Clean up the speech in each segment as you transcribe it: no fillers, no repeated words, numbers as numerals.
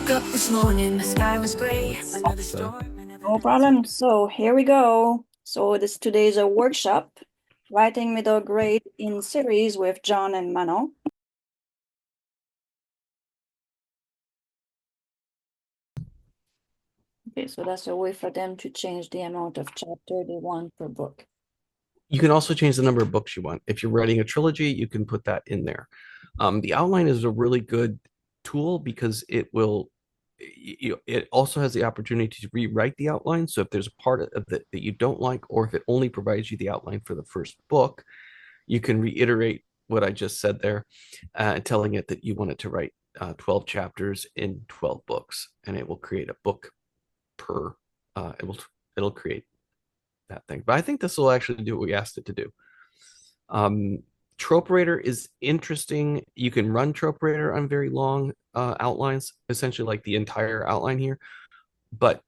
woke up this morning, the sky was gray. Another So storm. I never No had to. problem. So here we go. So this today's a workshop, writing middle grade in series with John and Manon. Okay, so that's a way for them to change the amount of chapter they want per book. you can also change the number of books you want. If you're writing a trilogy, you can put that in there. The outline is a really good tool because it also has the opportunity to rewrite the outline. So if there's a part of it that you don't like, or if it only provides you the outline for the first book, you can reiterate what I just said there, telling it that you want it to write 12 chapters in 12 books, and it will create a book per. It'll create that thing. But I think this will actually do what we asked it to do. Um, Troperator is interesting. You can run Troperator on very long outlines, essentially like the entire outline here. But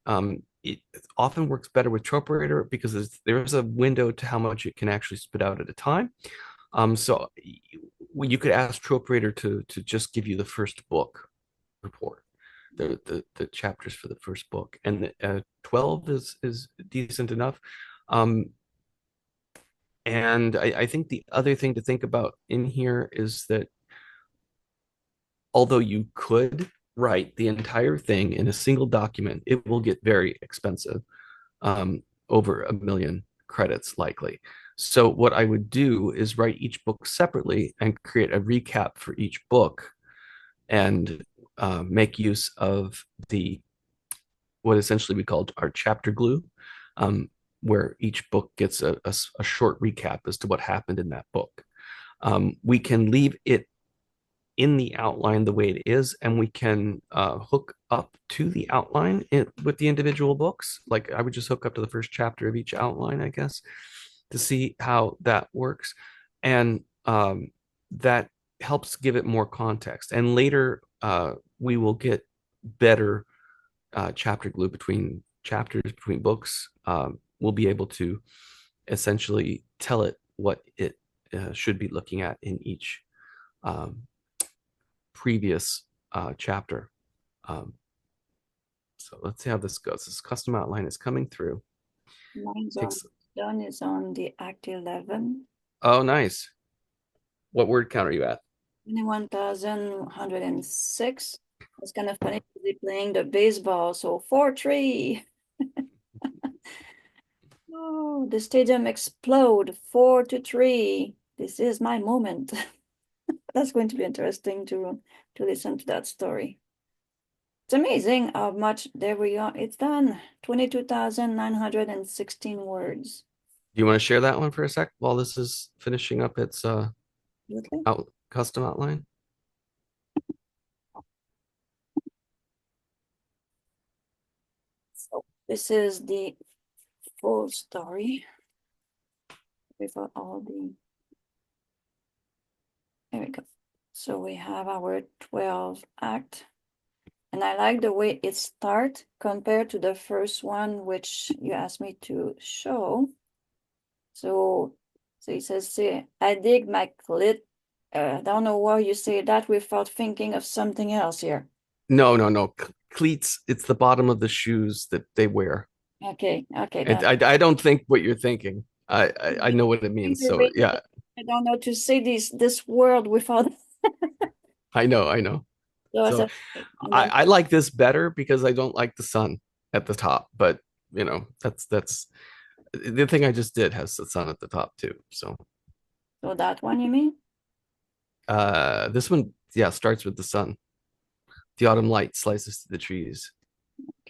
it often works better with Troperator because there's a window to how much it can actually spit out at a time. So you could ask Troperator to just give you the first book report, the chapters for the first book, and 12 is decent enough. Um, and I think the other thing to think about in here is that although you could write the entire thing in a single document, it will get very expensive, over 1 million credits likely. So what I would do is write each book separately and create a recap for each book, and make use of the what essentially we call our chapter glue, um, where each book gets a short recap as to what happened in that book. We can leave it in the outline the way it is, and we can hook up to the outline with the individual books. Like I would just hook up to the first chapter of each outline, I guess, to see how that works. And that helps give it more context. And later, we will get better chapter glue between chapters, between books. We'll be able to essentially tell it what it should be looking at in each um, previous chapter. Um, so let's see how this goes. This custom outline is coming through. Mine's on Takes. done is on the Act 11, Oh, nice. What word count are you at? 21,106. It's kind of funny to be playing the baseball, so 4-3. Oh, the stadium explode 4-3. This is my moment. That's going to be interesting to listen to that story. It's amazing how much there we are. It's done. 22,916 words. Do you want to share that one for a sec while this is finishing up its Absolutely. custom outline? So this is the full story without all the. There we go. So we have our 12 act. And I like the way it starts compared to the first one, which you asked me to show. So he says, "See, I dig my clit." I don't know why you say that without thinking of something else here. No, no, no. Cleats. It's the bottom of the shoes that they wear. Okay, It, that. I don't think what you're thinking. I know what it means. So yeah, I don't know to say this word without. I know. So I So said, and then I like this better because I don't like the sun at the top. But that's the thing I just did has the sun at the top too. So so that one you mean? this one, yeah, starts with the sun. The autumn light slices through the trees.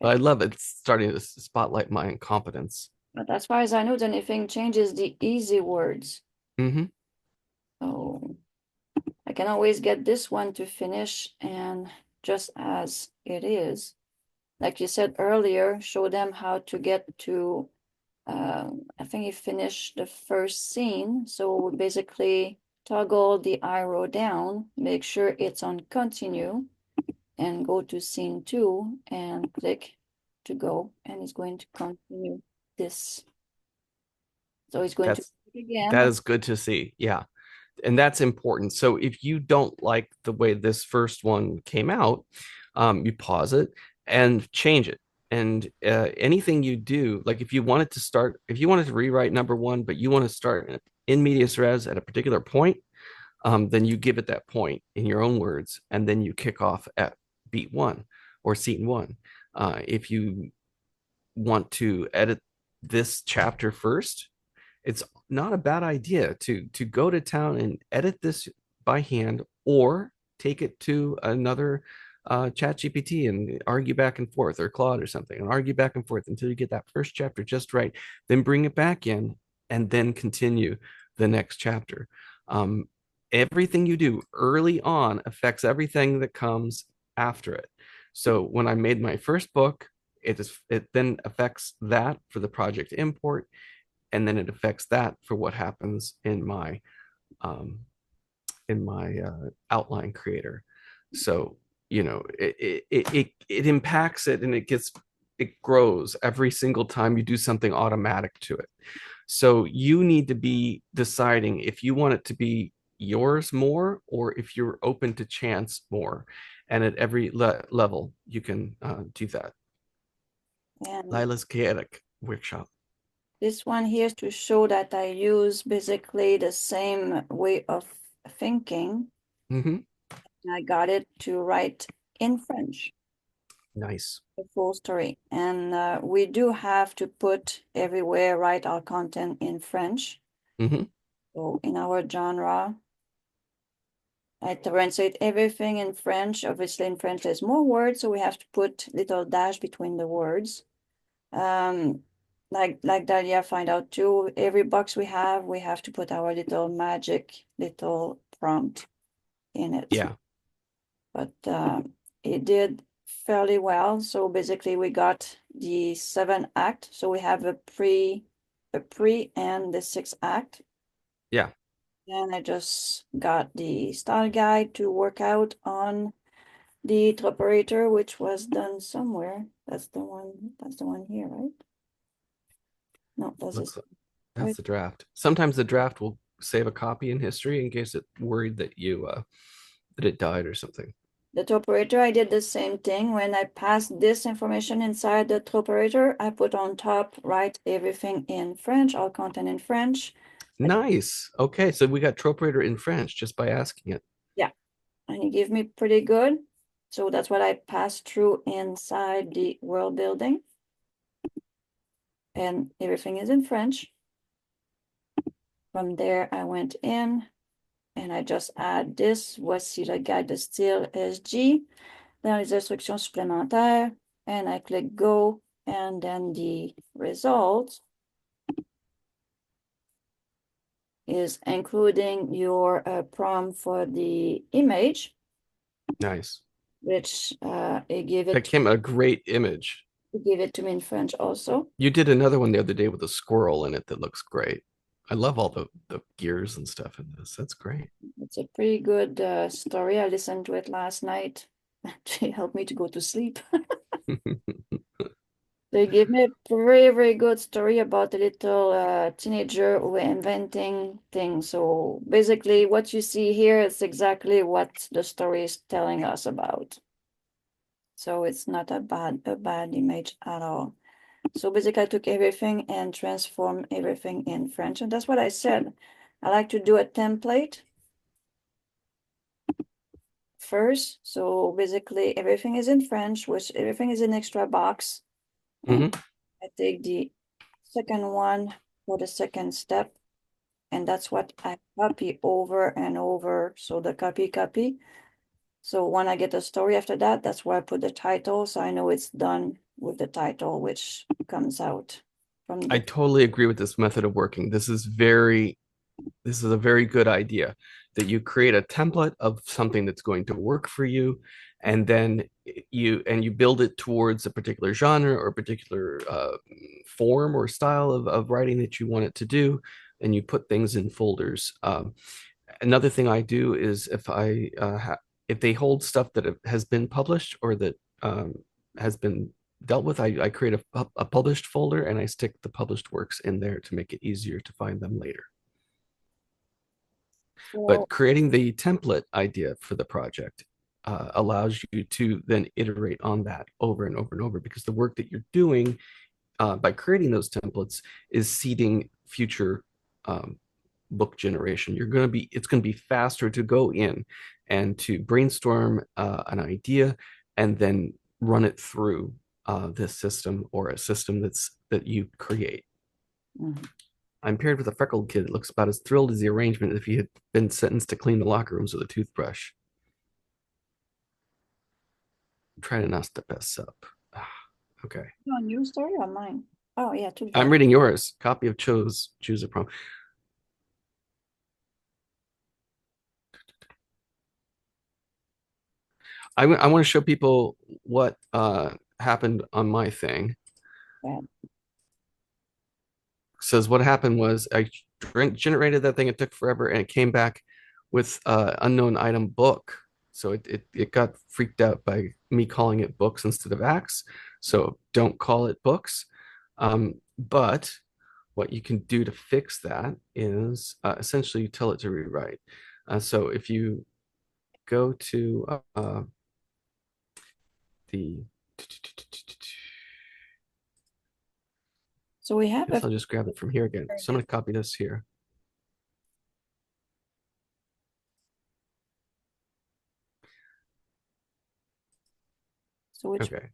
But Okay. I love it. It's starting to spotlight my incompetence. But as far as I know, the only thing changes the easy words. Mm-hmm. So I can always get this one to finish and just as it is. Like you said earlier, show them how to get to, I think you finished the first scene. So basically toggle the arrow down, make sure it's on continue, and go to scene 2 and click to go, and it's going to continue this. So it's going to That's that again. is good to see. Yeah. And that's important. So if you don't like the way this first one came out, you pause it and change it. And anything you do, like if you wanted to start, if you wanted to rewrite number one, but you want to start in medias res at a particular point, then you give it that point in your own words, and then you kick off at beat one or scene one. If you want to edit this chapter first, it's not a bad idea to go to town and edit this by hand, or take it to another chat GPT and argue back and forth, or Claude or something, and argue back and forth until you get that first chapter just right, then bring it back in and then continue the next chapter. Everything you do early on affects everything that comes after it. So when I made my first book, it then affects that for the project import, and then it affects that for what happens in my outline creator. So it impacts it, and it grows every single time you do something automatic to it. So you need to be deciding if you want it to be yours more, or if you're open to chance more. And at every level, you can do that. And Lila's Chaotic Workshop. this one here is to show that I use basically the same way of thinking. Mm-hmm. I got it to write in French, Nice. the full story. And we do have to put everywhere, write our content in French. Mm-hmm. So in our genre, I translate everything in French. Obviously, in French, there's more words, so we have to put little dash between the words. Like Dahlia find out too, every box we have to put our little magic little prompt in it. Yeah. But it did fairly well. So basically, we got the 7th act. So we have a pre, and the 6th act. Yeah. And I just got the style guide to work out on the operator, which was done somewhere. That's the one here, right? No, Looks like that's right. the draft. Sometimes the draft will save a copy in history in case it worried that that it died or something. The operator, I did the same thing. When I passed this information inside the operator, I put on top, write everything in French, all content in French. Nice. Okay, so we got Troprator in French just by asking it. Yeah, and he gave me pretty good. So that's what I passed through inside the world building. And everything is in French. From there, I went in and I just add this. Voici le guide de style SG. Dans les instructions supplémentaires, and I click go, and then the result is including your prompt for the image, Nice. which it gave That came a great image. to me in French also. You did another one the other day with a squirrel in it that looks great. I love all the gears and stuff in this. That's great. It's a pretty good story. I listened to it last night. It helped me to go to sleep. They gave me a very, very good story about a little teenager who were inventing things. So basically what you see here is exactly what the story is telling us about. So it's not a bad image at all. So basically I took everything and transformed everything in French. And that's what I said. I like to do a template first. So basically everything is in French, which everything is in extra box. And I take the second one for the second step, and that's what I copy over and over. So the copy. So when I get a story after that, that's where I put the title. So I know it's done with the title, which comes out from I totally agree with this method of working. This is a very good idea, that you create a template of something that's going to work for you, and then you build it towards a particular genre or particular form or style of writing that you want it to do, and you put things in folders. Another thing I do is if they hold stuff that has been published or that has been dealt with, I create a published folder, and I stick the published works in there to make it easier to find them later. But creating the template idea for the project allows you to then iterate on that over and over and over, because the work that you're doing by creating those templates is seeding future book generation. It's going to be faster to go in and to brainstorm an idea and then run it through this system or a system that you create. Mhm. I'm paired with a freckled kid that looks about as thrilled as the arrangement if he had been sentenced to clean the locker rooms with a toothbrush. I'm trying to not step us up. Okay. On your story or mine? Oh yeah, too I'm bad. reading yours. Copy of Choose a Prom. I want to show people what happened on my thing. Bad. Says what happened was I generated that thing. It took forever, and it came back with unknown item book. So it got freaked out by me calling it books instead of acts. So don't call it books. But what you can do to fix that is essentially you tell it to rewrite. So if you go to the So we I have guess a I'll just grab it from here again. So I'm going to copy this here. so which Okay.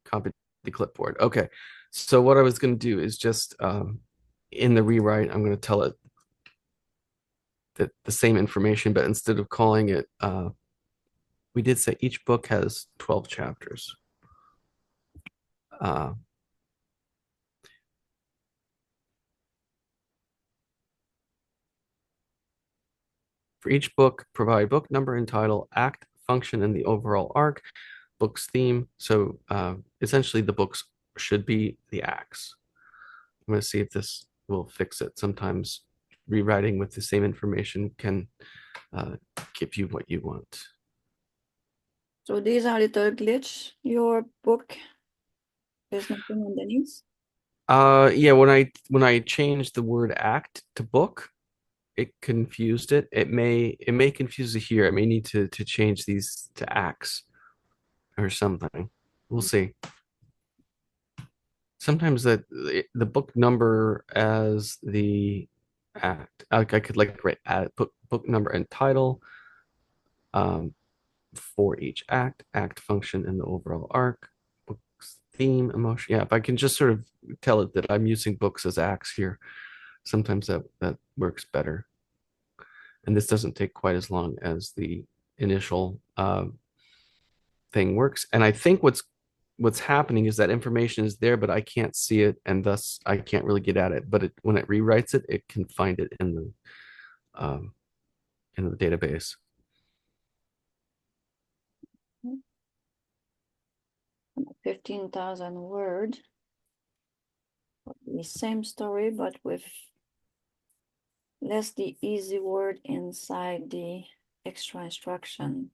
Copy the clipboard. Okay. So what I was going to do is just in the rewrite, I'm going to tell it that the same information, but instead of calling it, we did say each book has 12 chapters. Uh, for each book, provide book number and title, act, function, and the overall arc, book's theme. So essentially, the books should be the acts. I'm going to see if this will fix it. Sometimes rewriting with the same information can give you what you want. so these are little glitch. Your book is nothing underneath. Yeah, when I changed the word act to book, it confused it. It may confuse it here. I may need to change these to acts or something. We'll see. Sometimes that the book number as the act. I could like write book number and title for each act function, and the overall arc, books theme, emotion. Yeah, if I can just sort of tell it that I'm using books as acts here, sometimes that works better. And this doesn't take quite as long as the initial thing works. And I think what's happening is that information is there, but I can't see it, and thus I can't really get at it. But when it rewrites it, it can find it in the database. 15,000 word. The same story, but with less the easy word inside the extra instruction.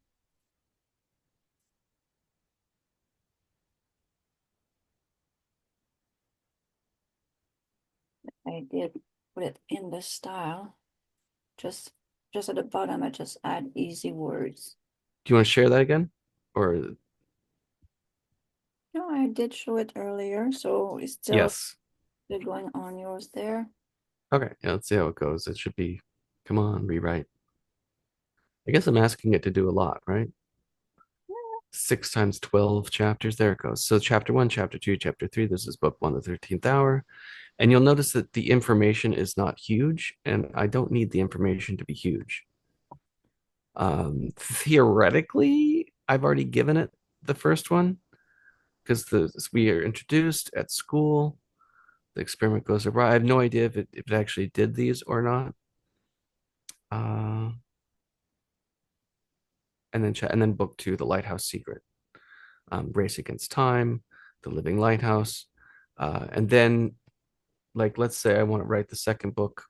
I did put it in the style. Just at the bottom, I just add easy words. Do you want to share that again? Or No, I did show it earlier, so it's still yes. going on yours there. Okay, yeah, let's see how it goes. It should be, come on, rewrite. I guess I'm asking it to do a lot, right? 6 times 12 chapters. There it goes. So chapter 1, chapter 2, chapter 3. This is book 1, the 13th hour. And you'll notice that the information is not huge, and I don't need the information to be huge. Theoretically, I've already given it the first one because we are introduced at school. The experiment goes awry. I have no idea if it actually did these or not. And then book 2, the lighthouse secret, race against time, the living lighthouse, and then like let's say I want to write the second book.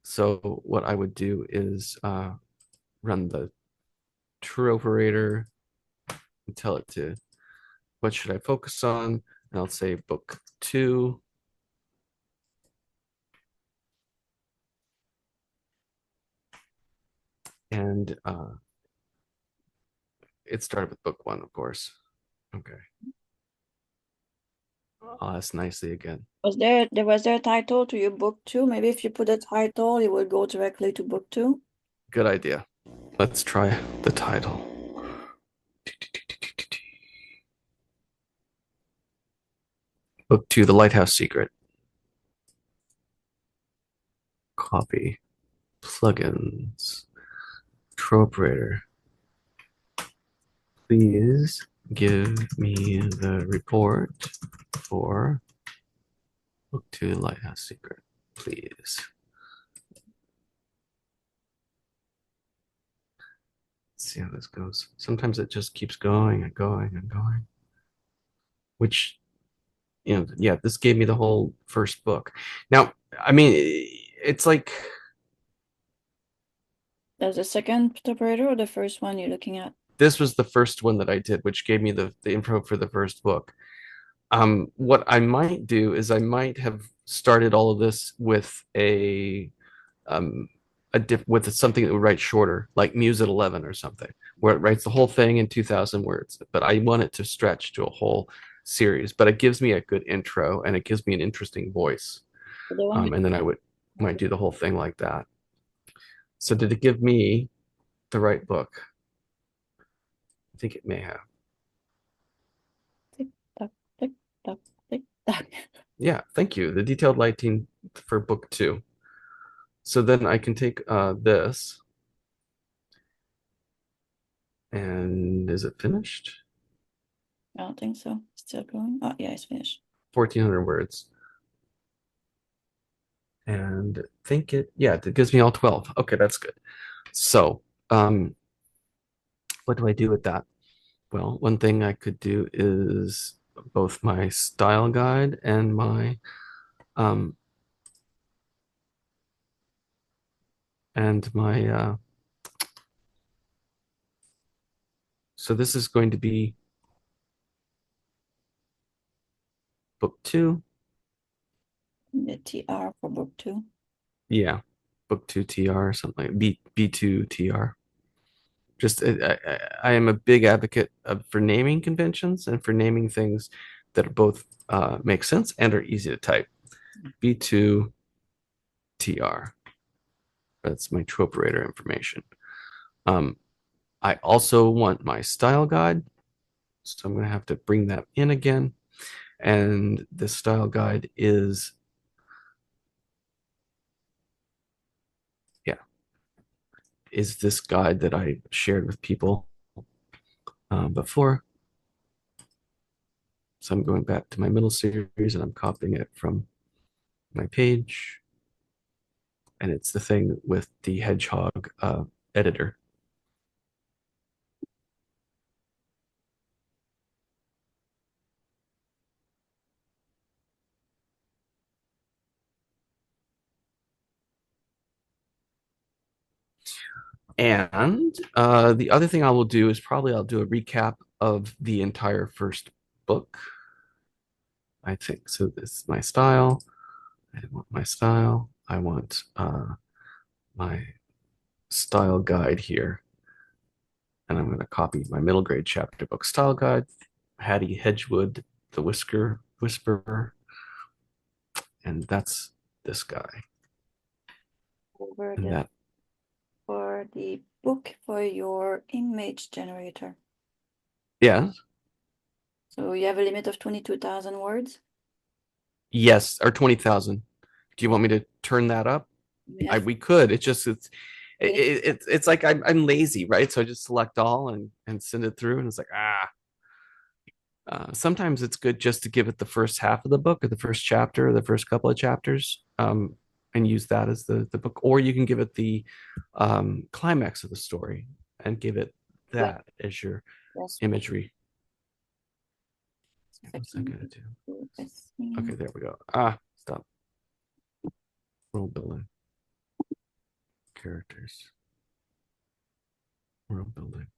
So what I would do is run the true operator and tell it to what should I focus on, and I'll say book 2. And and it started with book 1, of course. Okay. I'll ask nicely again. Was there a title to your book 2? Maybe if you put a title, it would go directly to book 2. Good idea. Let's try the title. Book 2, The Lighthouse Secret. Copy. Plugins. Operator. Please give me the report for book 2, Lighthouse Secret, please. Let's see how this goes. Sometimes it just keeps going and going and going. Which, yeah, this gave me the whole first book. Now, I mean, it's like There's a second operator or the first one you're looking at? this was the first one that I did, which gave me the intro for the first book. What I might do is I might have started all of this with with something that would write shorter, like Muse at 11 or something, where it writes the whole thing in 2,000 words. But I want it to stretch to a whole series. But it gives me a good intro and it gives me an interesting voice. And then I might do the whole thing like that. So did it give me the right book? I think it may have. Tick tock, tick tock, tick tock. Yeah, thank you. The detailed lighting for book 2. So then I can take this. And is it finished? I don't think so. Still going. Oh, yeah, it's finished. 1,400 words. And think it gives me all 12. Okay, that's good. So, what do I do with that? Well, one thing I could do is both my style guide and my um so this is going to be book 2. The TR for book 2. Yeah, book 2 TR or something like B2 TR. Just I am a big advocate for naming conventions and for naming things that are both make sense and are easy to type. B2 TR. That's my true operator information. I also want my style guide, so I'm going to have to bring that in again. And the style guide is, is this guide that I shared with people before. So I'm going back to my middle series and I'm copying it from my page. And it's the thing with the Hedgehog editor. And the other thing I will do is probably I'll do a recap of the entire first book. I think so. This is my style. I want my style. I want my style guide here. And I'm going to copy my middle grade chapter book style guide, Hattie Hedgewood, the Whisperer. And that's this guy. Over And that, for the book for your image generator. yeah. So you have a limit of 22,000 words? Yes, or 20,000. Do you want me to turn that up? Yes. We could. It's like I'm lazy, right? So I just select all and send it through, and it's like sometimes it's good just to give it the first half of the book or the first chapter or the first couple of chapters, and use that as the book, or you can give it the climax of the story and give it that as your imagery. What's that gonna do? Okay, there we go. Stop. World building. Characters. World building.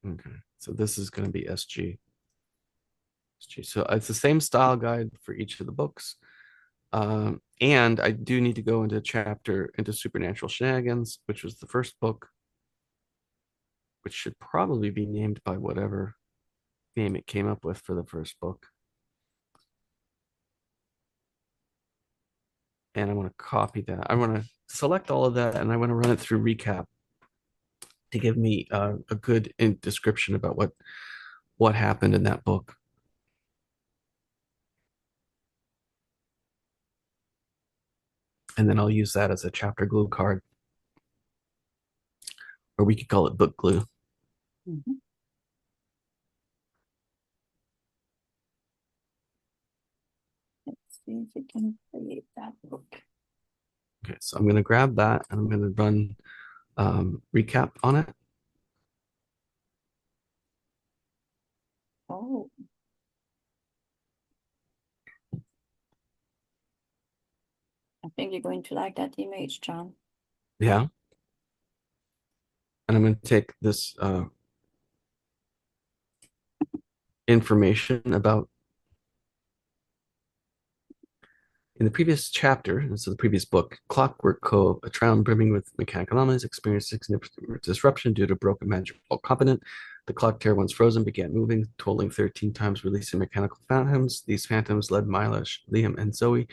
Okay, so this is going to be SG. So it's the same style guide for each of the books. And I do need to go into Supernatural Shenanigans, which was the first book, which should probably be named by whatever name it came up with for the first book. And I want to copy that. I want to select all of that, and I want to run it through recap to give me a good description about what happened in that book. And then I'll use that as a chapter glue card, or we could call it book glue. Mm-hmm. Let's see if we can create that book. Okay, so I'm going to grab that and I'm going to run recap on it. Oh. I think you're going to like that image, John. Yeah. And I'm going to take this information about in the previous chapter, so the previous book, Clockwork Cove, a town brimming with mechanical anomalies, experienced significant disruption due to a broken magical covenant. The clock tower, once frozen, began moving, totaling 13 times, releasing mechanical phantoms. These phantoms led Mila, Liam, and Zoe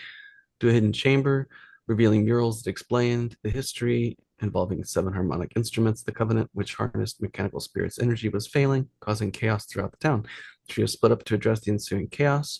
to a hidden chamber, revealing murals that explained the history involving 7 harmonic instruments. The covenant, which harnessed mechanical spirits' energy, was failing, causing chaos throughout the town. The trio split up to address the ensuing chaos.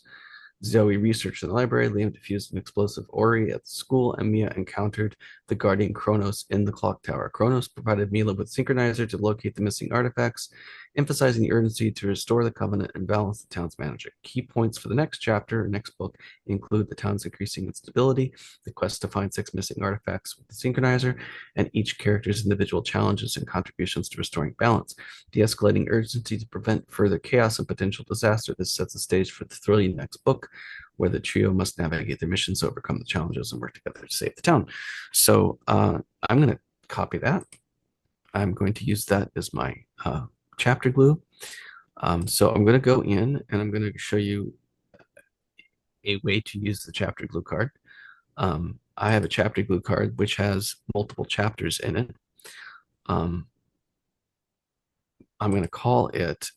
Zoe researched in the library, Liam defused an explosive Ori at the school, and Mia encountered the guardian Kronos in the clock tower. Kronos provided Mila with synchronizer to locate the missing artifacts, emphasizing the urgency to restore the covenant and balance the town's magic. Key points for the next chapter, next book, include the town's increasing instability, the quest to find 6 missing artifacts with the synchronizer, and each character's individual challenges and contributions to restoring balance. De-escalating urgency to prevent further chaos and potential disaster. This sets the stage for the thrilling next book, where the trio must navigate their missions, overcome the challenges, and work together to save the town. So I'm going to copy that. I'm going to use that as my chapter glue. So I'm going to go in and I'm going to show you a way to use the chapter glue card. I have a chapter glue card which has multiple chapters in it. I'm going to call it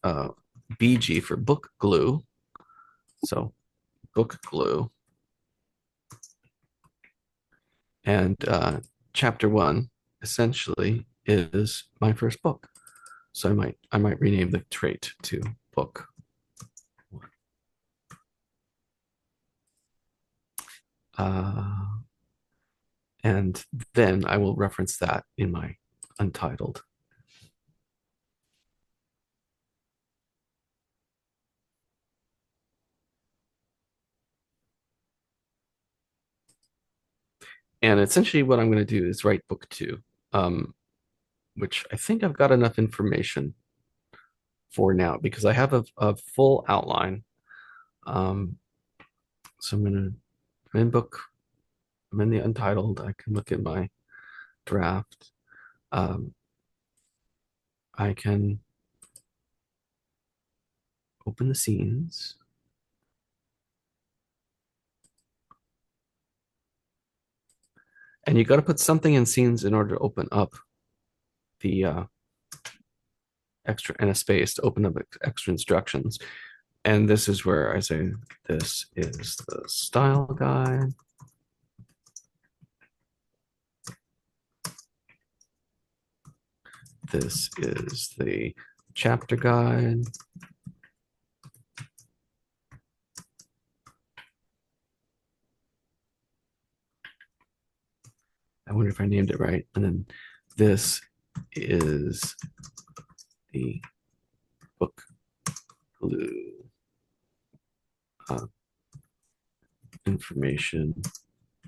BG for book glue. So book glue. And chapter 1 essentially is my first book. So I might rename the trait to book. And then I will reference that in my untitled. And essentially what I'm going to do is write book 2, which I think I've got enough information for now because I have a full outline. So I'm in the untitled. I can look at my draft. I can open the scenes. And you got to put something in scenes in order to open up the extra and a space to open up extra instructions. And this is where I say, this is the style guide. This is the chapter guide. I wonder if I named it right. And then this is the book glue information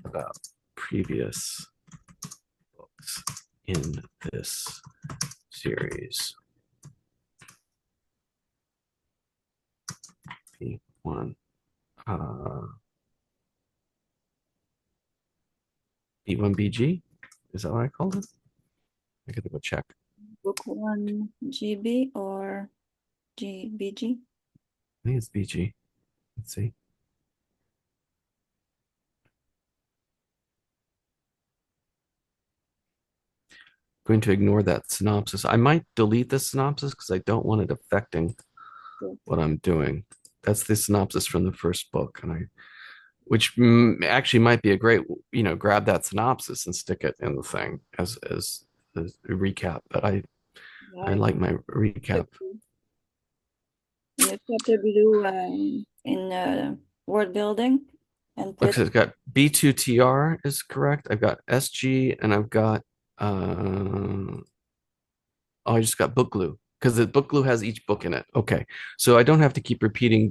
about previous books in this series. B1 B1BG, is that what I called it? I gotta go check. Book 1 GB or GBG? I think it's BG. Let's see. going to ignore that synopsis. I might delete the synopsis because I don't want it affecting what I'm doing. That's the synopsis from the first book, and which actually might be a great, grab that synopsis and stick it in the thing as a recap. But I Right. like my recap. In the chapter below, in word building, and put Okay, I've got B2TR is correct. I've got SG, and I've got oh, I just got book glue because the book glue has each book in it. Okay, so I don't have to keep repeating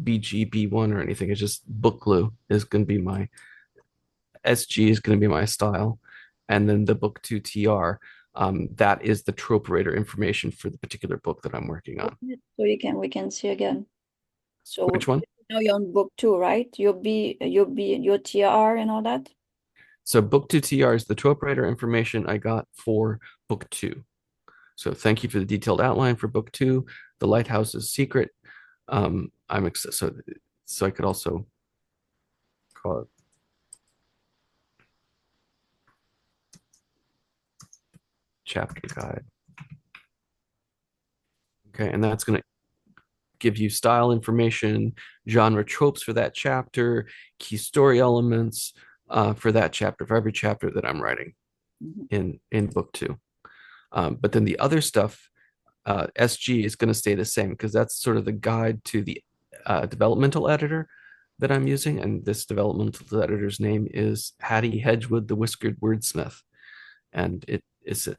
BG, B1 or anything. It's just book glue is going to be my SG is going to be my style, and then the book 2TR. That is the trope rater information for the particular book that I'm working on. so we can see again. So Which one? now you're on book 2, right? Your TR and all that. So book 2TR is the trope rater information I got for book 2. So thank you for the detailed outline for book 2. The lighthouse is secret. I'm excited. So I could also call it chapter guide. Okay, and that's going to give you style information, genre tropes for that chapter, key story elements for that chapter, for every chapter that I'm writing in book 2. But then the other stuff, SG is going to stay the same because that's sort of the guide to the developmental editor that I'm using. And this developmental editor's name is Hattie Hedgewood, the Whiskered Wordsmith. And it is a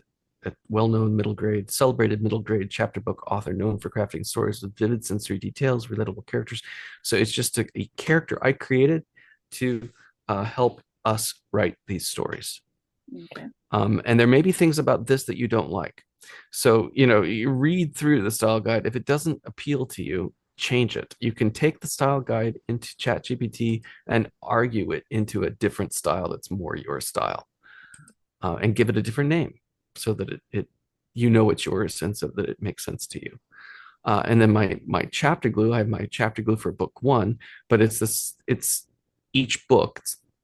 well-known celebrated middle grade chapter book author known for crafting stories with vivid sensory details, relatable characters. So it's just a character I created to help us write these stories. Okay. And there may be things about this that you don't like. So, you read through the style guide. If it doesn't appeal to you, change it. You can take the style guide into ChatGPT and argue it into a different style that's more your style, and give it a different name so that it it's yours and so that it makes sense to you. And then my chapter glue, I have my chapter glue for book 1, but it's each book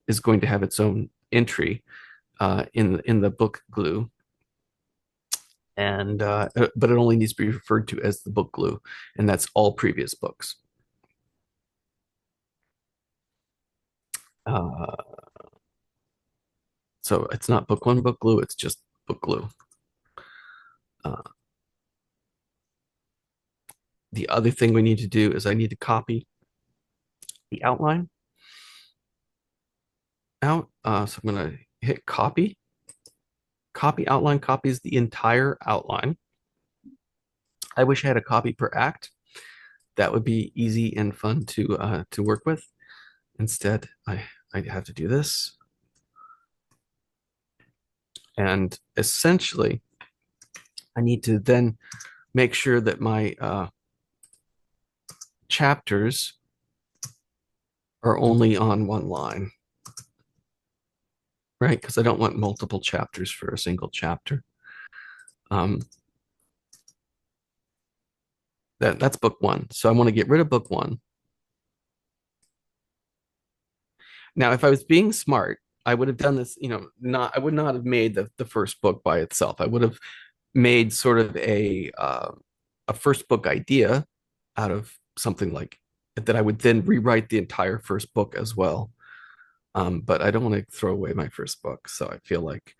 is going to have its own entry in the book glue, and but it only needs to be referred to as the book glue, and that's all previous books. So it's not book 1 book glue, it's just book glue. The other thing we need to do is I need to copy the outline out. So I'm going to hit copy. Copy outline copies the entire outline. I wish I had a copy per act. That would be easy and fun to work with. Instead, I have to do this. And essentially, I need to then make sure that my chapters are only on one line, right? Because I don't want multiple chapters for a single chapter. That's book 1. So I want to get rid of book 1. Now, if I was being smart, I would have done this, I would not have made the first book by itself. I would have made sort of a first book idea out of something like that. I would then rewrite the entire first book as well. But I don't want to throw away my first book. So I feel like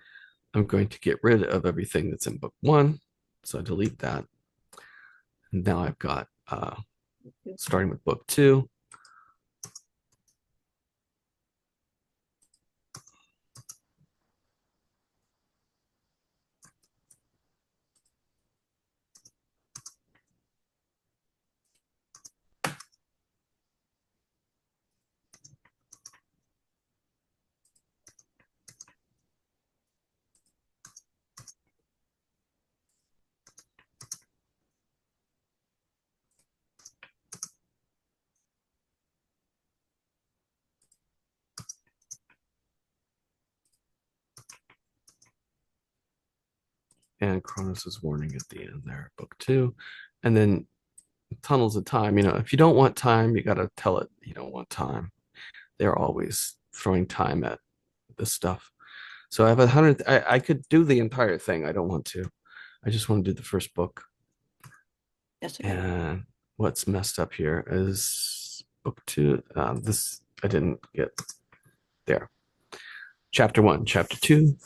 I'm going to get rid of everything that's in book 1. So I delete that. And now I've got, starting with book 2. And Kronos' warning at the end there, book 2. And then tunnels of time. If you don't want time, you got to tell it you don't want time. They're always throwing time at this stuff. So I have 100. I could do the entire thing. I don't want to. I just want to do the first book. That's okay. And what's messed up here is book 2. This I didn't get there. Chapter 1, chapter 2,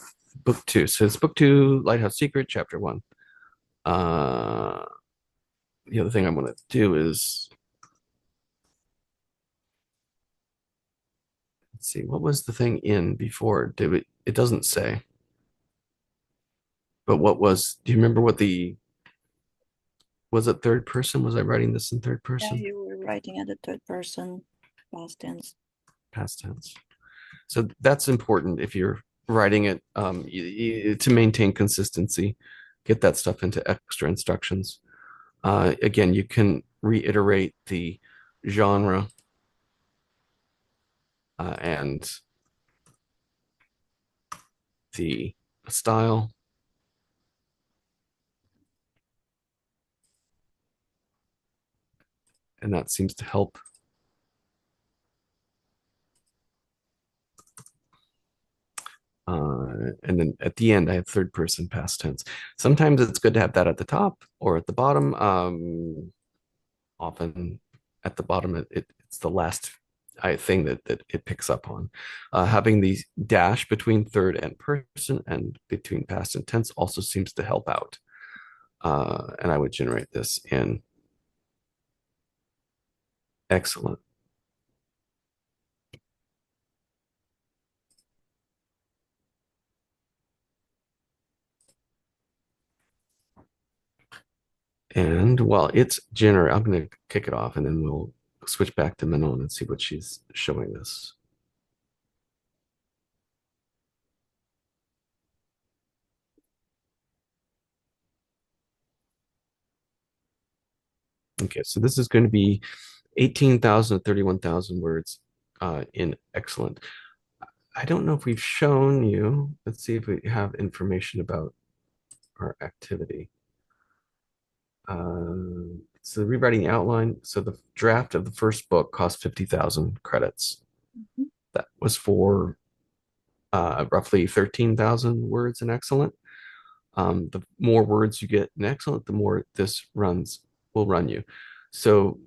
book 2. So it's book 2, Lighthouse Secret, chapter 1. The other thing I want to do is, let's see, what was the thing in before? It doesn't say. But do you remember what was it third person? Was I writing this in third Yeah, person? you were writing at the third person, past tense. Past tense. So that's important if you're writing it to maintain consistency, get that stuff into extra instructions. Again, you can reiterate the genre and the style. And that seems to help. And then at the end, I have third person past tense. Sometimes it's good to have that at the top or at the bottom. Often at the bottom, it's the last thing that it picks up on. Having the dash between third and person and between past and tense also seems to help out. And I would generate this in excellent. And while it's I'm going to kick it off and then we'll switch back to Manon and see what she's showing us. Okay, so this is going to be 18,000 to 31,000 words in excellent. I don't know if we've shown you. Let's see if we have information about our activity. So the rewriting outline. So the draft of the first book cost 50,000 credits. Mm-hmm. That was for roughly 13,000 words in excellent. The more words you get in excellent, the more this will run you. So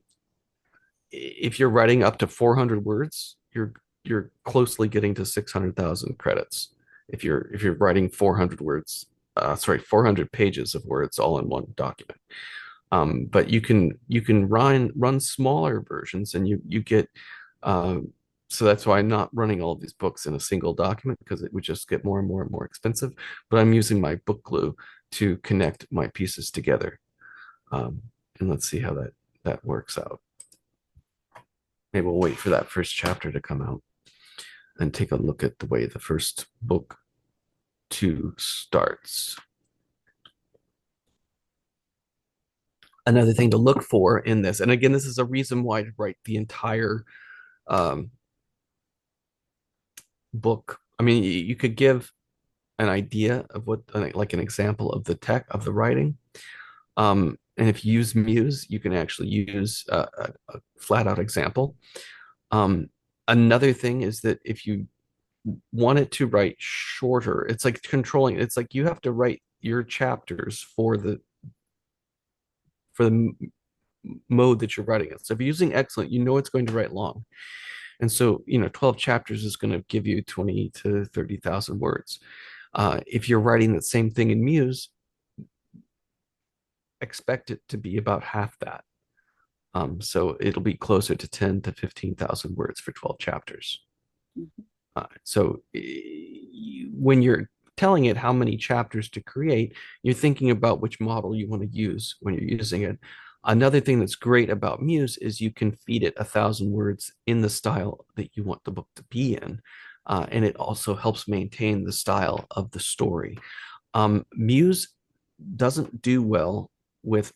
if you're writing up to 400 words, you're closely getting to 600,000 credits. If you're writing 400 words, 400 pages of words all in one document. But you can run smaller versions, and you get. So that's why I'm not running all of these books in a single document, because it would just get more and more and more expensive. But I'm using my book glue to connect my pieces together. And let's see how that works out. Maybe we'll wait for that first chapter to come out and take a look at the way the first book 2 starts. Another thing to look for in this, and again, this is a reason why to write the entire book. I mean, you could give an idea of what, like an example of the tech of the writing. And if you use Muse, you can actually use a flat out example. Another thing is that if you want it to write shorter, it's like controlling. It's like you have to write your chapters for the mode that you're writing it. So if you're using excellent, you know it's going to write long. And so, 12 chapters is going to give you 20 to 30,000 words. If you're writing the same thing in Muse, expect it to be about half that. So it'll be closer to 10 to 15,000 words for 12 chapters. Mm-hmm. So when you're telling it how many chapters to create, you're thinking about which model you want to use when you're using it. Another thing that's great about Muse is you can feed it 1,000 words in the style that you want the book to be in. And it also helps maintain the style of the story. Muse doesn't do well with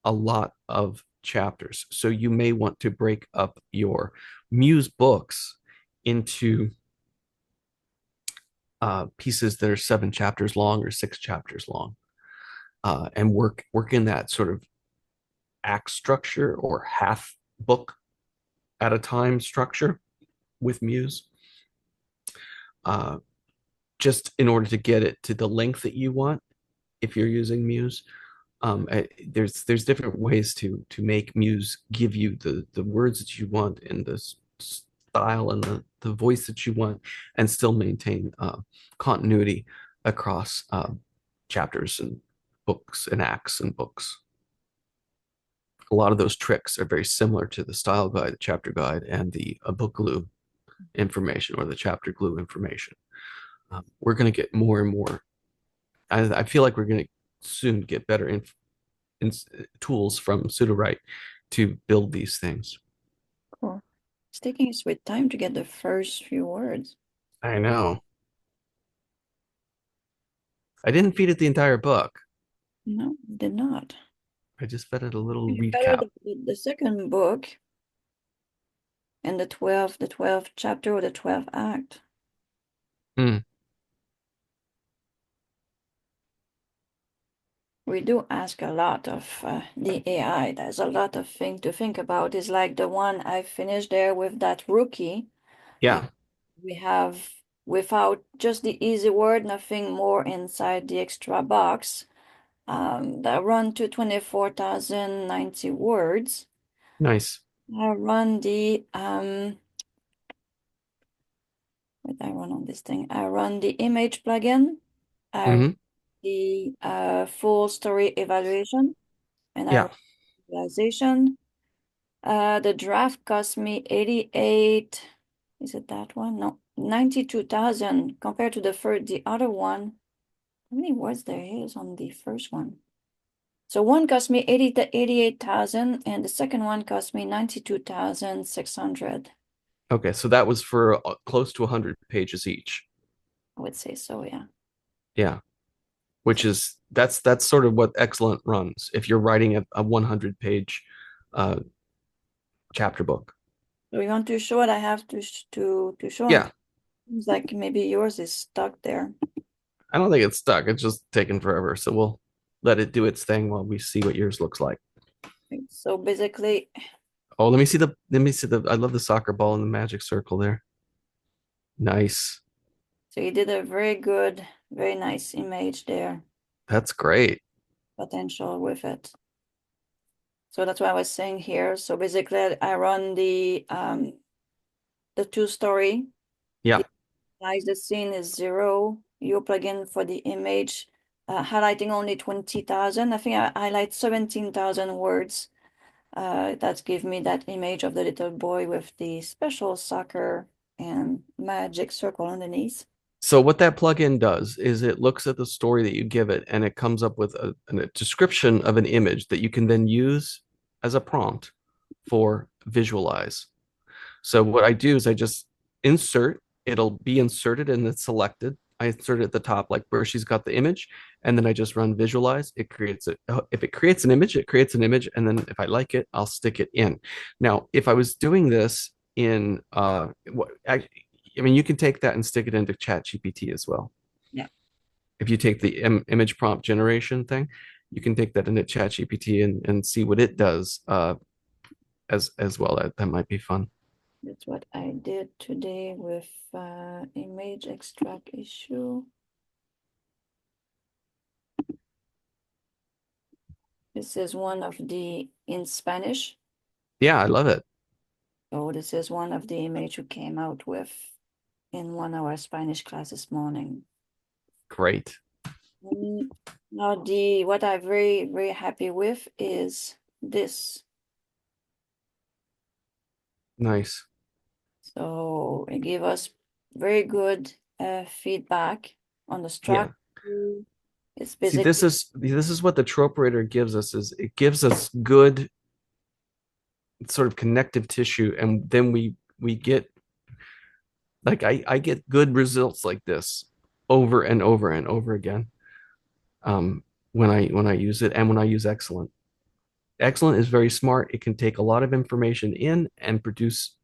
a lot of chapters. So you may want to break up your Muse books into pieces that are 7 chapters long or 6 chapters long, and work in that sort of act structure or half book at a time structure with Muse. just in order to get it to the length that you want, if you're using Muse. There's different ways to make Muse give you the words that you want in the style and the voice that you want, and still maintain continuity across chapters and books and acts and books. A lot of those tricks are very similar to the style guide, the chapter guide, and the book glue information or the chapter glue information. We're going to get more and more. I feel like we're going to soon get better in tools from Sudowrite to build these things. Cool. It's taking sweet time to get the first few words. I know. I didn't feed it the entire book. No, did not. I just fed it a little Better recap. the second book and the 12th chapter or the 12th act. Hmm. We do ask a lot of the AI. There's a lot of things to think about. It's like the one I finished there with that rookie. Yeah. We have, without just the easy word, nothing more inside the extra box. That run to 24,090 words. Nice. I run the what I run on this thing. I run the image plugin. I run Hmm. the full story evaluation, and I Yeah. run visualization. The draft cost me 88. Is it that one? No, 92,000 compared to the other one. How many words there is on the first one? So one cost me 88,000 and the second one cost me 92,600. Okay. So that was for close to 100 pages each. I would say so, yeah. Yeah. Which So, is that's sort of what excellent runs if you're writing a 100 page uh, chapter book. do we want to show what I have to show on? Yeah. Seems like maybe yours is stuck there. I don't think it's stuck. It's just taken forever. So we'll let it do its thing while we see what yours looks like. So basically, Oh, let me see the I love the soccer ball in the magic circle there. Nice. so you did a very good, very nice image there, That's great. potential with it. So that's what I was saying here. So basically, I run the two-story. Yeah. The size the scene is 0. Your plugin for the image, highlighting only 20,000. I think I highlight 17,000 words. That give me that image of the little boy with the special soccer and magic circle underneath. So what that plugin does is it looks at the story that you give it and it comes up with a description of an image that you can then use as a prompt for visualize. So what I do is I just insert, it'll be inserted and it's selected. I insert it at the top, like where she's got the image, and then I just run visualize. It creates it. If it creates an image, it creates an image, and then if I like it, I'll stick it in. Now, if I was doing this in, I mean, you can take that and stick it into Chat GPT as well. Yeah. If you take the image prompt generation thing, you can take that into Chat GPT and see what it does as well. That might be fun. That's what I did today with image extract issue. This is one of the in Spanish. Yeah, I love it. So this is one of the image we came out with in one of our Spanish class this morning. Great. Now what I'm very, very happy with is this. Nice. So it gave us very good feedback on the Yeah. structure. It's See, basically this is what the trope rater gives us is it gives us good sort of connective tissue, and then we get like I get good results like this over and over and over again when I use it and when I use excellent. Excellent is very smart. It can take a lot of information in and produce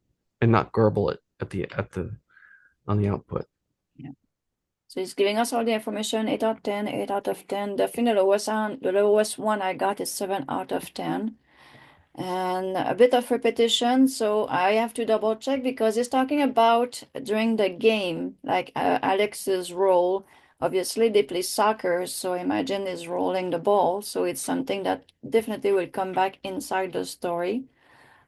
and not garble it at the on the output. yeah. So it's giving us all the information, 8 out of 10, 8 out of 10. The lowest one I got is 7 out of 10. and a bit of repetition. So I have to double check because it's talking about during the game, like Alex's role. Obviously, they play soccer, so imagine is rolling the ball. So it's something that definitely will come back inside the story.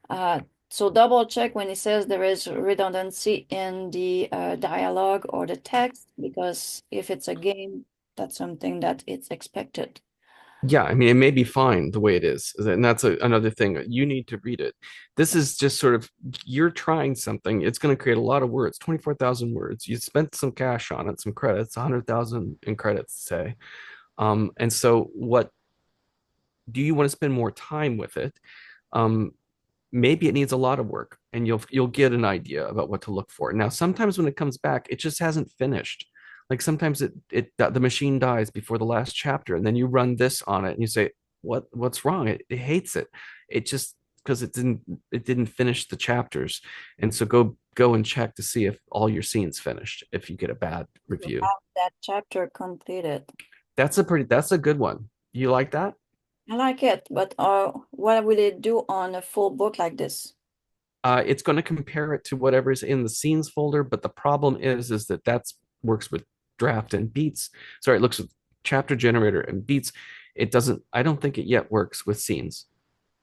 Uh, so double check when it says there is redundancy in the dialogue or the text, because if it's a game, that's something that it's expected. Yeah, I mean, it may be fine the way it is. And that's another thing. You need to read it. This is just sort of, you're trying something. It's going to create a lot of words, 24,000 words. You spent some cash on it, some credits, 100,000 in credits, say. And so what do you want to spend more time with it? Um, Maybe it needs a lot of work and you'll get an idea about what to look for. Now, sometimes when it comes back, it just hasn't finished. Like sometimes the machine dies before the last chapter, and then you run this on it and you say, what's wrong? It hates it. It just because it didn't finish the chapters. And so go and check to see if all your scenes finished if you get a bad To review. have that chapter completed. That's a good one. You like that? I like it, but what will it do on a full book like this? It's going to compare it to whatever's in the scenes folder, but the problem is that that's works with draft and beats. Sorry, it looks with chapter generator and beats. It doesn't. I don't think it yet works with scenes,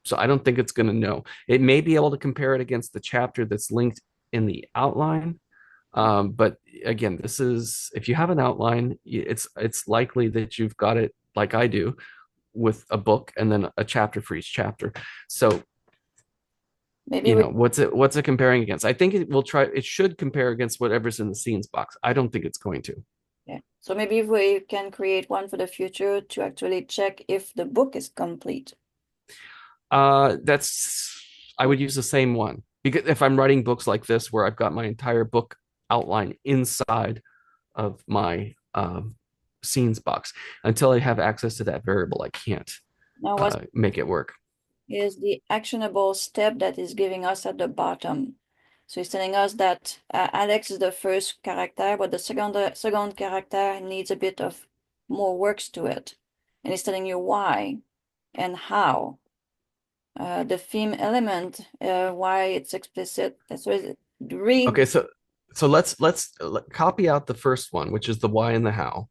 so I don't think it's going to know. It may be able to compare it against the chapter that's linked in the outline. But again, this is if you have an outline, it's likely that you've got it like I do with a book and then a chapter for each chapter. So Maybe we what's it comparing against? I think it should compare against whatever's in the scenes box. I don't think it's going to. yeah. So maybe if we can create one for the future to actually check if the book is complete. That's I would use the same one because if I'm writing books like this where I've got my entire book outline inside of my scenes box, until I have access to that variable, I can't Now, what make it work. is the actionable step that is giving us at the bottom? So it's telling us that Alex is the first character, but the second character needs a bit of more works to it. And it's telling you why and how. The theme element, why it's explicit. So read. Okay, so let's copy out the first one, which is the why and the how.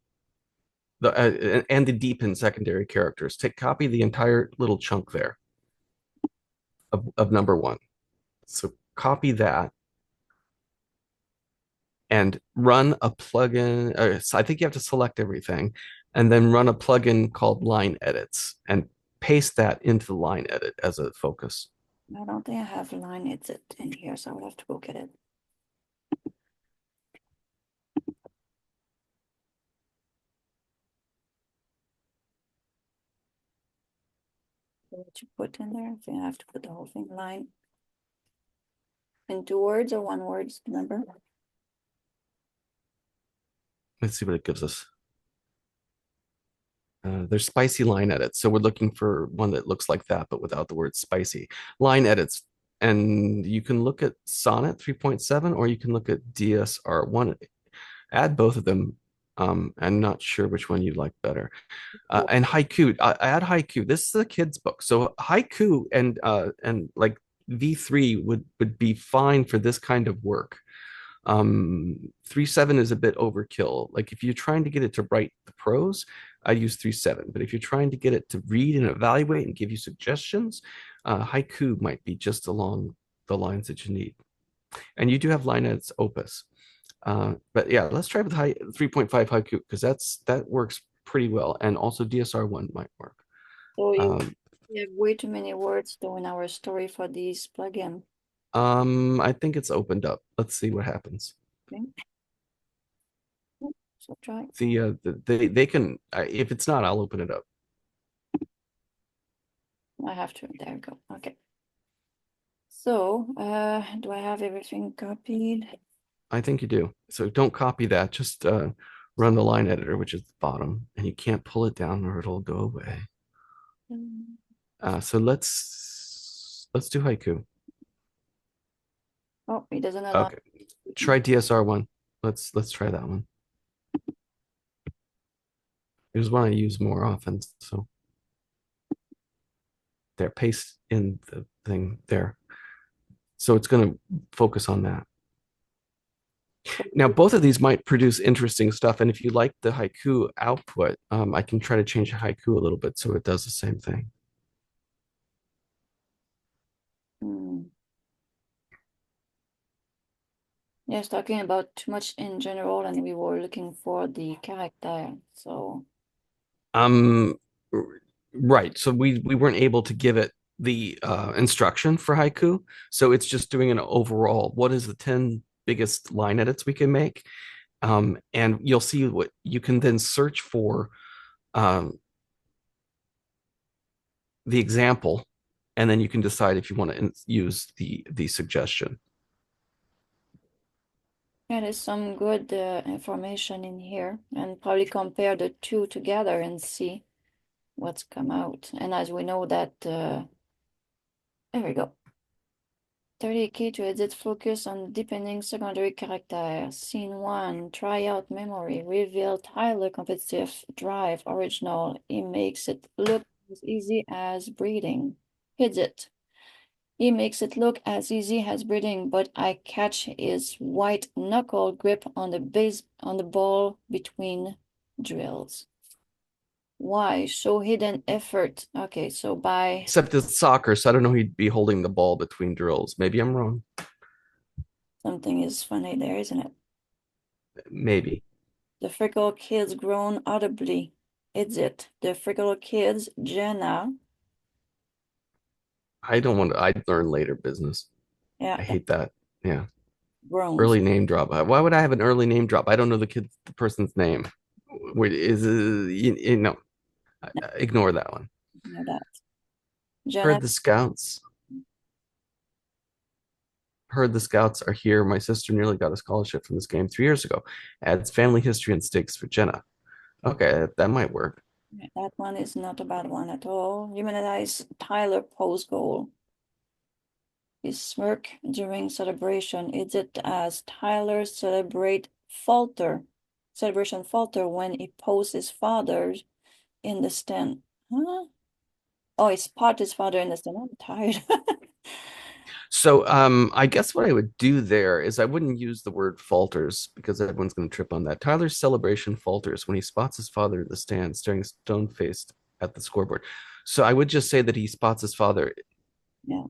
And the deep and secondary characters. Take copy the entire little chunk there of number one. So copy that and run a plugin. So I think you have to select everything and then run a plugin called line edits and paste that into the line edit as a focus. I don't think I have line edit in here, so I'll have to go get it. What you put in there? I think I have to put the whole thing line in 2 words or 1 word, remember? Let's see what it gives us. There's spicy line edits. So we're looking for one that looks like that, but without the word spicy. Line edits. And you can look at Sonnet 3.7 or you can look at DSR1. Add both of them. I'm not sure which one you like better. And haiku, add haiku. This is a kid's book. So haiku and like V3 would be fine for this kind of work. 3.7 is a bit overkill. Like if you're trying to get it to write the prose, I use 3.7. But if you're trying to get it to read and evaluate and give you suggestions, haiku might be just along the lines that you need. And you do have line edits opus. But yeah, let's try with 3.5 haiku because that works pretty well. And also DSR1 might work. So you Um, have way too many words though in our story for these plugin. I think it's opened up. Let's see what happens. Okay. So try. They can if it's not, I'll open it up. I have to. There we go. Okay. So, do I have everything copied? I think you do. So don't copy that. Just run the line editor, which is the bottom, and you can't pull it down or it'll go away. So let's do haiku. Oh, it doesn't allow. Okay, try DSR1. Let's try that one. There's one I use more often. So there, paste in the thing there. So it's going to focus on that. Now, both of these might produce interesting stuff. And if you like the haiku output, I can try to change the haiku a little bit so it does the same thing. Yes, talking about too much in general, and we were looking for the character. So right. So we weren't able to give it the instruction for haiku. So it's just doing an overall, what is the 10 biggest line edits we can make? And you'll see what you can then search for the example, and then you can decide if you want to use the suggestion. yeah, there's some good information in here, and probably compare the two together and see what's come out. And as we know that, there we go. 30K to edit, focus on deepening secondary character. Scene 1, try out memory, reveal Tyler competitive, drive original. He makes it look as easy as breathing. Edit. He makes it look as easy as breathing, but I catch his white knuckle grip on the ball between drills. Why? Show hidden effort. Okay, so by Except it's soccer, so I don't know he'd be holding the ball between drills. Maybe I'm wrong. something is funny there, isn't it? Maybe. The Freckle Kids groan audibly. It's it. The Freckle Kids, Jenna. I don't want to. I'd learn later business. Yeah, I hate that. Yeah. groans. Early name drop. Why would I have an early name drop? I don't know the person's name. Wait, is no, ignore that one. You know that. Jenna. Heard the scouts. Heard the scouts are here. My sister nearly got a scholarship from this game 3 years ago. Adds family history and stakes for Jenna. Okay, that might work. That one is not a bad one at all. Humanize Tyler post goal. His smirk during celebration. Is it as Tyler celebration falter when he posts his father in the stand? Huh? Oh, he spot his father in the stand. I'm tired. So I guess what I would do there is I wouldn't use the word falters because everyone's going to trip on that. Tyler's celebration falters when he spots his father in the stand staring stone-faced at the scoreboard. So I would just say that he spots his father. Yeah.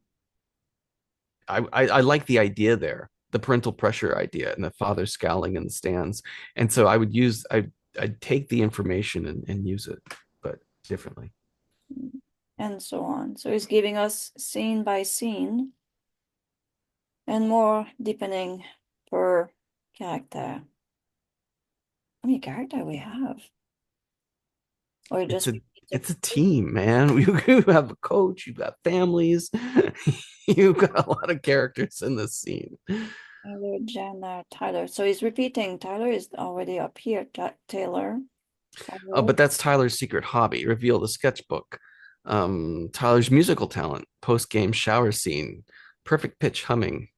I like the idea there, the parental pressure idea, and the father scowling in the stands. And so I would use I'd take the information and use it, but differently. And so on. So he's giving us scene by scene and more deepening per character. How many character we have? Or It's just a team, man. You have a coach, you've got families, you've got a lot of characters in this scene. Tyler, Jenna, Tyler. So he's repeating. Tyler is already up here. Taylor. Tyler. But that's Tyler's secret hobby. Reveal the sketchbook. Tyler's musical talent, post-game shower scene, perfect pitch humming.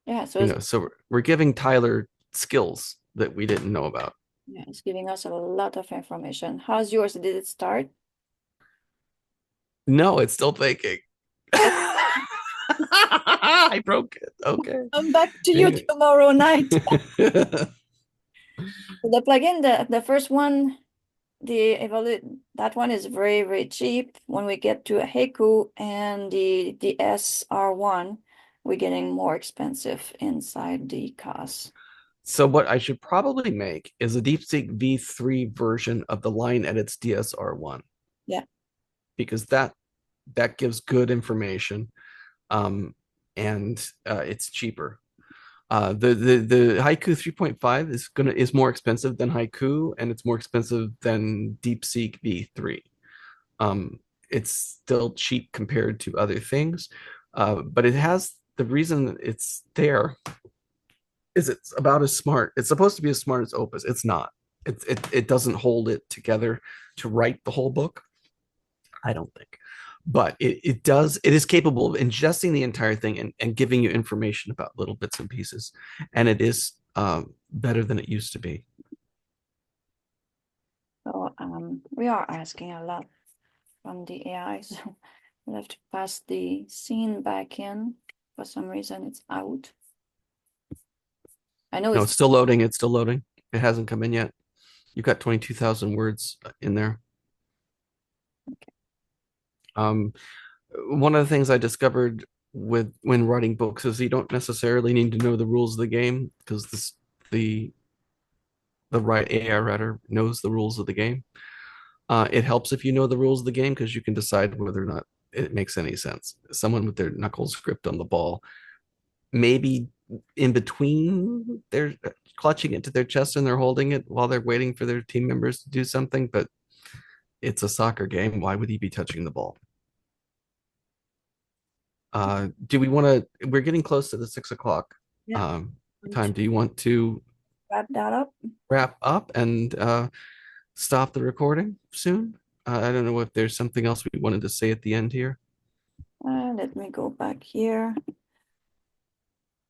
Yeah, so So we're giving Tyler skills that we didn't know about. yeah, it's giving us a lot of information. How's yours? Did it start? No, it's still thinking. I broke it. Okay. Come back to you tomorrow night. The plugin, the first one, the evolute, that one is very, very cheap. When we get to a Heku and the SR1, we're getting more expensive inside the cost. So what I should probably make is a DeepSeek V3 version of the line edits DSR1. Yeah. Because that gives good information, and it's cheaper. The Haiku 3.5 is more expensive than Haiku, and it's more expensive than DeepSeek V3. It's still cheap compared to other things, but it has the reason it's there is it's about as smart. It's supposed to be as smart as Opus. It's not. It doesn't hold it together to write the whole book, I don't think. But it does, it is capable of ingesting the entire thing and giving you information about little bits and pieces. And it is better than it used to be. So we are asking a lot from the AI. So we'll have to pass the scene back in. For some reason, it's out. I know No, it's it's still loading. It's still loading. It hasn't come in yet. You've got 22,000 words in there. Um, one of the things I discovered with when writing books is you don't necessarily need to know the rules of the game because the the right AI writer knows the rules of the game. It helps if you know the rules of the game because you can decide whether or not it makes any sense. Someone with their knuckles gripped on the ball, maybe in between, they're clutching it to their chest and they're holding it while they're waiting for their team members to do something. But it's a soccer game. Why would he be touching the ball? Do we want to? We're getting close to the 6 o'clock yeah. um, time. Do you want to Wrap that up. wrap up and stop the recording soon? I don't know if there's something else we wanted to say at the end here. Let me go back here.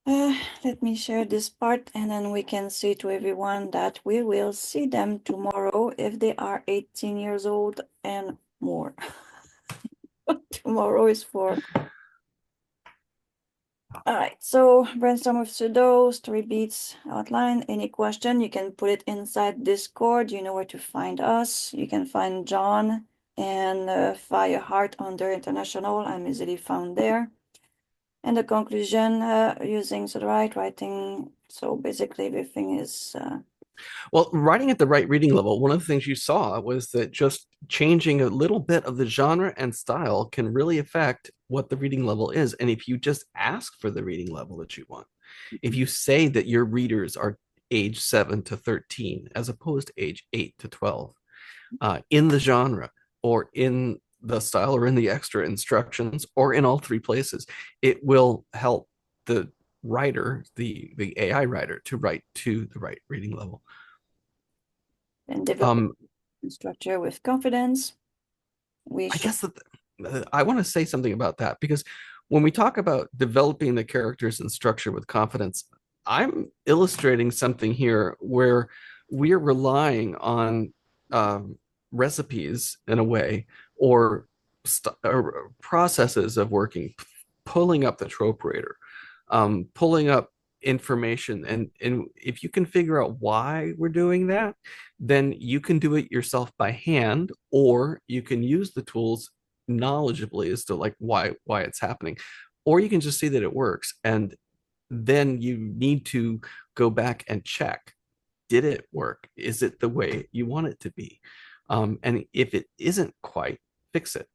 Let me share this part and then we can say to everyone that we will see them tomorrow if they are 18 years old and more. Tomorrow is for. All right, so brainstorm with Sudo, story beats outline. Any question, you can put it inside Discord. You know where to find us. You can find John and Fireheart under International. I'm easily found there. And the conclusion, using Sudowrite writing. So basically everything is Well, writing at the right reading level, one of the things you saw was that just changing a little bit of the genre and style can really affect what the reading level is. And if you just ask for the reading level that you want, if you say that your readers are age 7 to 13 as opposed to age 8 to 12 in the genre or in the style or in the extra instructions or in all three places, it will help the writer, the AI writer, to write to the right reading level. and develop structure with confidence. I guess that I want to say something about that because when we talk about developing the characters and structure with confidence, I'm illustrating something here where we're relying on recipes in a way or processes of working, pulling up the trope rater, pulling up information, and if you can figure out why we're doing that, then you can do it yourself by hand, or you can use the tools knowledgeably as to like why it's happening, or you can just see that it works, and then you need to go back and check, did it work, is it the way you want it to be, and if it isn't quite, fix it.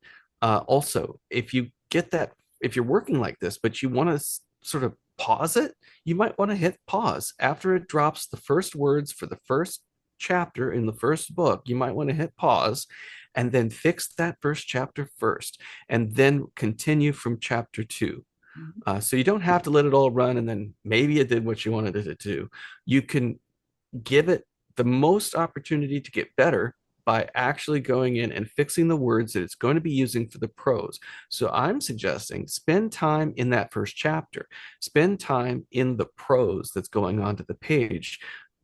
Also, if you get that, if you're working like this but you want to sort of pause it, you might want to hit pause after it drops the first words for the first chapter in the first book. You might want to hit pause and then fix that first chapter first, and then continue from chapter 2. So you don't have to let it all run and then maybe it did what you wanted it to do. You can give it the most opportunity to get better by actually going in and fixing the words that it's going to be using for the prose. So I'm suggesting spend time in that first chapter, spend time in the prose that's going on to the page.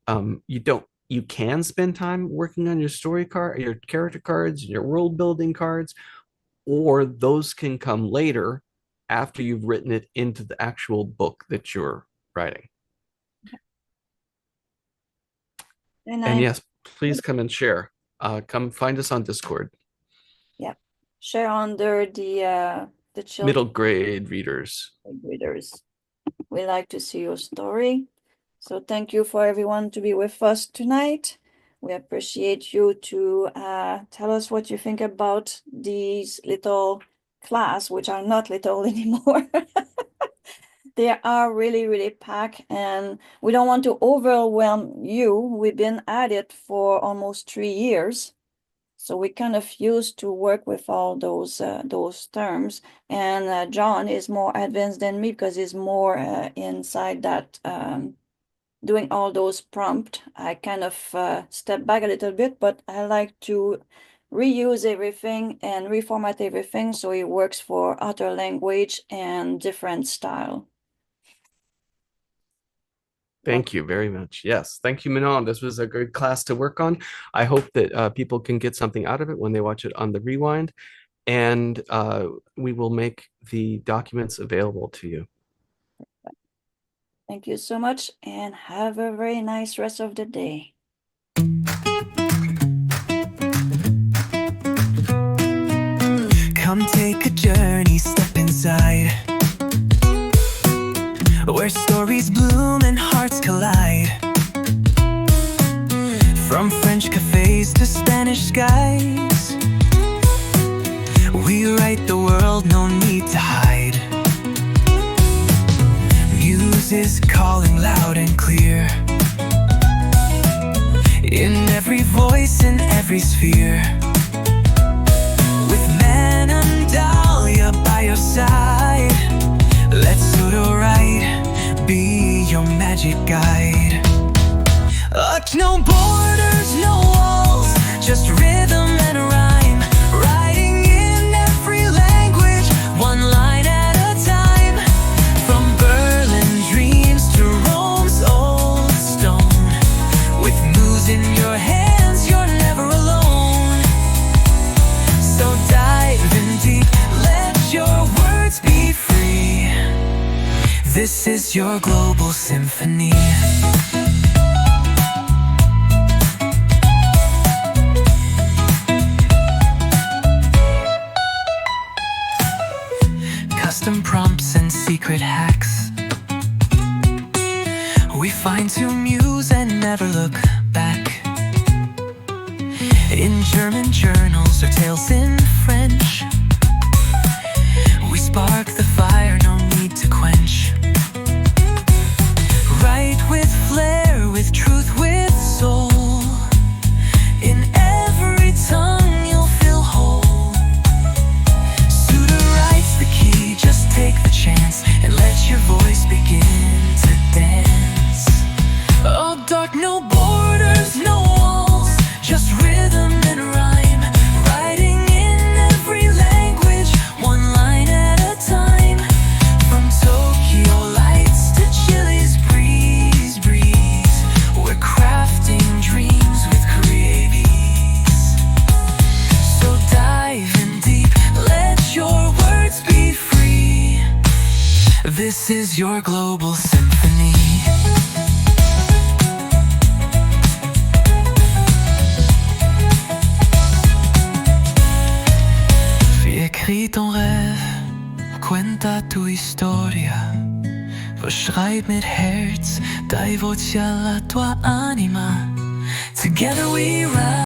You can spend time working on your story card, your character cards, your world building cards, or those can come later after you've written it into the actual book that you're writing. And yes, please come and share. Come find us on Discord. Yeah, share under the children Middle grade readers. readers. We like to see your story. So thank you for everyone to be with us tonight. We appreciate you to tell us what you think about these little class, which are not little anymore. They are really, really packed, and we don't want to overwhelm you. We've been at it for almost 3 years. So we kind of used to work with all those terms. And John is more advanced than me because he's more inside that doing all those prompt. I kind of step back a little bit, but I like to reuse everything and reformat everything so it works for other language and different style. Thank you very much. Yes. Thank you, Manon. This was a good class to work on. I hope that people can get something out of it when they watch it on the rewind. and we will make the documents available to you. Thank you so much, and have a very nice rest of the day. Come take a journey, step inside, where stories bloom and hearts collide. From French cafes to Spanish skies, we write the world, no need to hide. Muse is calling loud and clear, in every voice, in every sphere. With Manon by your side, let Sudowrite be your magic guide. No borders, no walls, just rhythm and rhyme, writing in every language, one line at a time. From Berlin dreams to Rome's old stone, with moves in your hands, you're never alone. So dive in deep, let your words be free. This is your global symphony. Custom prompts and secret hacks, we find to muse and never look back. In German journals or tales in French, we spark the fire, no need to quench. Write with flair, with truth, with soul. In every tongue you'll feel whole. Sudowrite's the key, just take the chance and let your voice begin to dance. Oh, dark, no borders, no walls, just rhythm and rhyme, writing in every language, one line at a time. From Tokyo lights to Chile's breeze, we're crafting dreams with creative ease. So dive in deep, let your words be free. This is your global symphony. Écris ton rêve, cuenta tu historia, verschreib mit Herz, dai voce alla tua anima. Together we rise.